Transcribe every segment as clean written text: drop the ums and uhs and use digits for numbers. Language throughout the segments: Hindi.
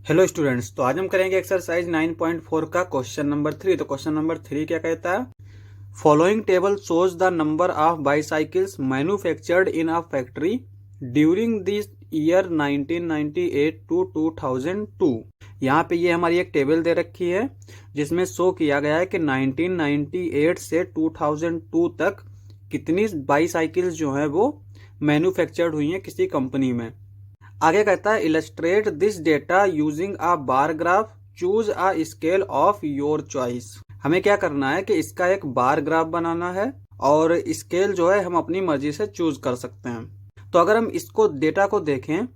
हेलो स्टूडेंट्स, तो आज हम करेंगे एक्सरसाइज 9.4 का क्वेश्चन नंबर 3। तो क्वेश्चन नंबर 3 क्या कहता है? Following table shows the number of bicycles manufactured in a factory during this year 1998 to 2002। यहाँ पे ये हमारी एक टेबल दे रखी है जिसमें शो किया गया है कि 1998 से 2002 तक कितनी बाईसाइकिल्स जो है वो मैन्युफैक्चर्ड हुई हैं किसी कंपनी में। आगे कहता है illustrate this data using a bar graph, choose a scale of your choice. हमें क्या करना है कि इसका एक बार ग्राफ बनाना है और स्केल जो है हम अपनी मर्जी से चूज कर सकते हैं। तो अगर हम इसको डेटा को देखें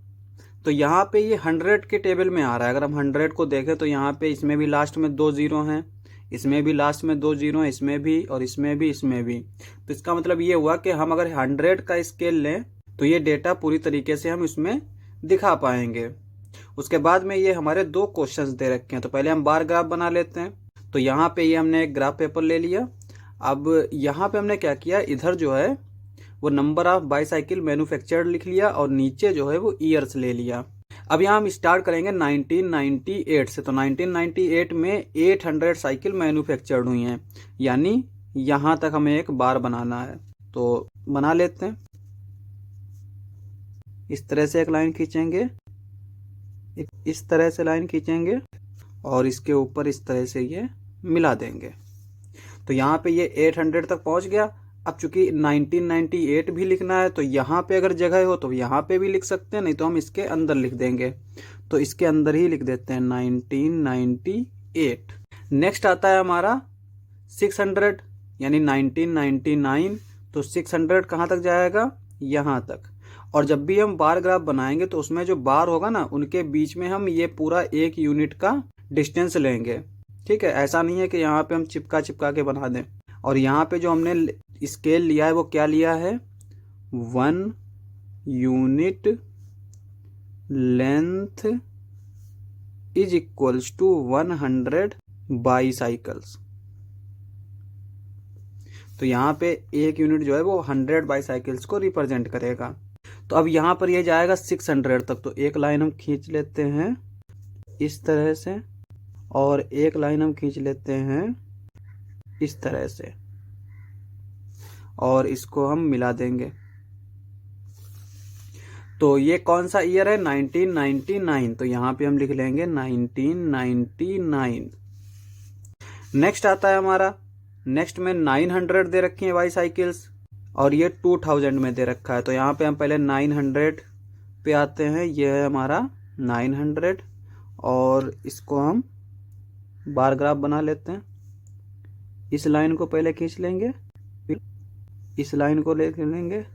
तो यहाँ पे ये 100 के टेबल में आ रहा है। अगर हम 100 को देखें तो यहाँ पे इसमें भी लास्ट में 2 जीरो हैं, इसमें भी लास्ट में 2 जीरो हैं, इसमें भी और इसमें भी, इसमें भी। तो इसका मतलब ये हुआ कि हम अगर 100 का स्केल लें तो ये डेटा पूरी तरीके से हम इसमें दिखा पाएंगे। उसके बाद में ये हमारे 2 क्वेश्चंस दे रखे हैं। तो पहले हम बार ग्राफ बना लेते हैं। तो यहाँ पे ये हमने एक ग्राफ पेपर ले लिया। अब यहाँ पे हमने क्या किया, इधर जो है वो नंबर ऑफ बाईसाइकिल मैन्युफैक्चर्ड लिख लिया और नीचे जो है वो ईयर्स ले लिया। अब यहाँ हम स्टार्ट करेंगे 1998 से। तो 1998 में 800 साइकिल मैन्युफैक्चर्ड हुई हैं, यानी यहाँ तक हमें एक बार बनाना है। तो बना लेते हैं। इस तरह से एक लाइन खींचेंगे, इस तरह से लाइन खींचेंगे और इसके ऊपर इस तरह से ये मिला देंगे। तो यहाँ पे ये 800 तक पहुंच गया। अब चूंकि 1998 भी लिखना है तो यहाँ पे अगर जगह हो तो यहाँ पे भी लिख सकते हैं, नहीं तो हम इसके अंदर लिख देंगे। तो इसके अंदर ही लिख देते हैं 1998। नेक्स्ट आता है हमारा 600 यानी 1999। तो 600 कहाँ तक जाएगा? यहाँ तक। और जब भी हम बार ग्राफ बनाएंगे तो उसमें जो बार होगा ना उनके बीच में हम ये पूरा 1 यूनिट का डिस्टेंस लेंगे। ठीक है, ऐसा नहीं है कि यहाँ पे हम चिपका चिपका के बना दें। और यहाँ पे जो हमने स्केल लिया है वो क्या लिया है? 1 unit length is equals to 100 bicycles. तो यहाँ पे 1 यूनिट जो है वो 100 बाईसाइकिल्स को रिप्रेजेंट करेगा। तो अब यहाँ पर ये जाएगा 600 तक। तो एक लाइन हम खींच लेते हैं इस तरह से और एक लाइन हम खींच लेते हैं इस तरह से और इसको हम मिला देंगे। तो ये कौन सा ईयर है? 1999। तो यहाँ पे हम लिख लेंगे 1999। नेक्स्ट आता है हमारा, नेक्स्ट में 900 दे रखी है बाईसाइकिल्स और ये 2000 में दे रखा है। तो यहाँ पे हम पहले 900 पे आते हैं। ये है हमारा 900 और इसको हम बार ग्राफ बना लेते हैं। इस लाइन को पहले खींच लेंगे, फिर इस लाइन को ले लेंगे,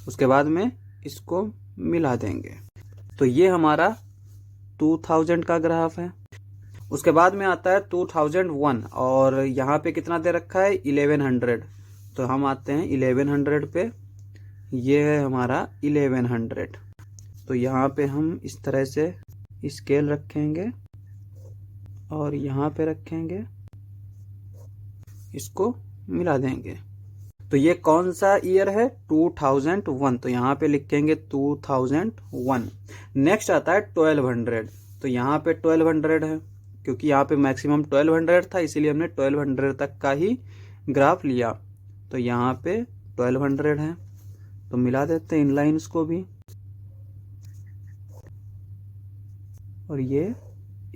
उसके बाद में इसको मिला देंगे। तो ये हमारा 2000 का ग्राफ है। उसके बाद में आता है 2001 और यहाँ पे कितना दे रखा है? 1100। तो हम आते हैं 1100 पे। ये है हमारा 1100। तो यहाँ पे हम इस तरह से स्केल रखेंगे और यहाँ पे रखेंगे, इसको मिला देंगे। तो ये कौन सा ईयर है? 2001। तो यहाँ पे लिखेंगे 2001। नेक्स्ट आता है 1200। तो यहाँ पे 1200 है क्योंकि यहाँ पे मैक्सिमम 1200 था, इसीलिए हमने 1200 तक का ही ग्राफ लिया। तो यहाँ पे 1200 है तो मिला देते हैं इन लाइंस को भी और ये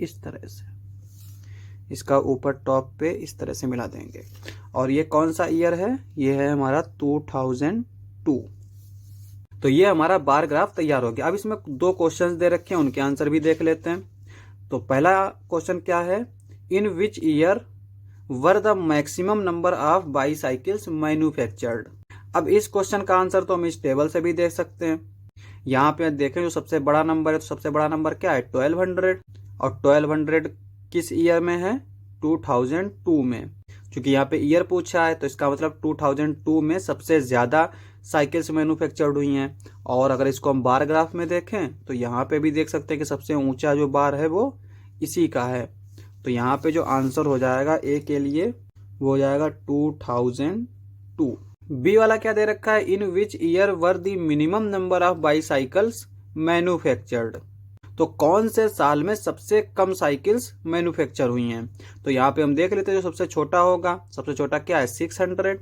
इस तरह से इसका ऊपर टॉप पे इस तरह से मिला देंगे। और ये कौन सा ईयर है? ये है हमारा 2002। तो ये हमारा बार ग्राफ तैयार हो गया। अब इसमें 2 क्वेश्चंस दे रखे हैं, उनके आंसर भी देख लेते हैं। तो पहला क्वेश्चन क्या है? In which year were the maximum number of bicycles manufactured. अब इस क्वेश्चन का आंसर तो हम इस टेबल से भी देख सकते हैं। यहाँ पे देखें जो सबसे बड़ा नंबर है, तो सबसे बड़ा नंबर क्या है? 1200। और 1200 किस ईयर में है? 2002 में। क्योंकि यहाँ पे ईयर पूछा है तो इसका मतलब 2002 में सबसे ज्यादा साइकिल्स मैन्युफैक्चर्ड हुई हैं। और अगर इसको हम बार ग्राफ में देखें तो यहाँ पे भी देख सकते हैं कि सबसे ऊंचा जो बार है वो इसी का है। तो यहाँ पे जो आंसर हो जाएगा ए के लिए वो हो जाएगा 2002। बी वाला क्या दे रखा है? In which year were the minimum number of bicycles manufactured. तो कौन से साल में सबसे कम साइकिल्स मैन्युफैक्चर हुई हैं? तो यहाँ पे हम देख लेते हैं जो सबसे छोटा होगा, सबसे छोटा क्या है 600,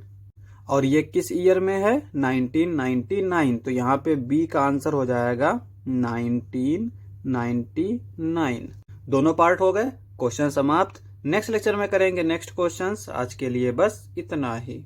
और ये किस ईयर में है 1999। तो यहाँ पे बी का आंसर हो जाएगा 1999। दोनों पार्ट हो गए, क्वेश्चन समाप्त। नेक्स्ट लेक्चर में करेंगे नेक्स्ट क्वेश्चंस। आज के लिए बस इतना ही।